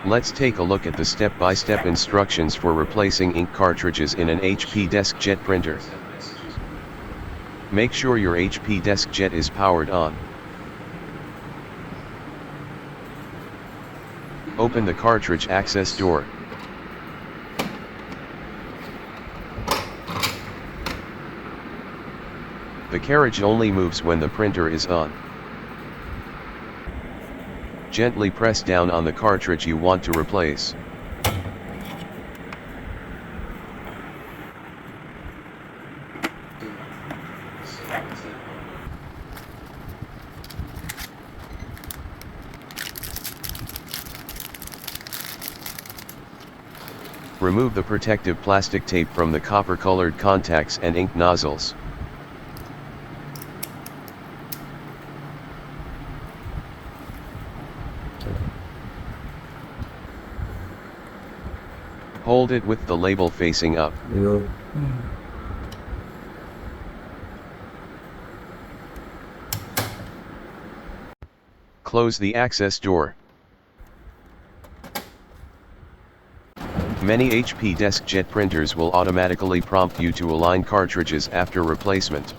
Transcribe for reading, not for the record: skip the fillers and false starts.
Let's take a look at the step-by-step instructions for replacing ink cartridges in an HP Deskjet printer. Make sure your HP Deskjet is powered on. Open the cartridge access door. The carriage only moves when the printer is on. Gently press down on the cartridge you want to replace. Remove the protective plastic tape from the copper-colored contacts and ink nozzles. Hold it with the label facing up. Close the access door. Many HP Deskjet printers will automatically prompt you to align cartridges after replacement.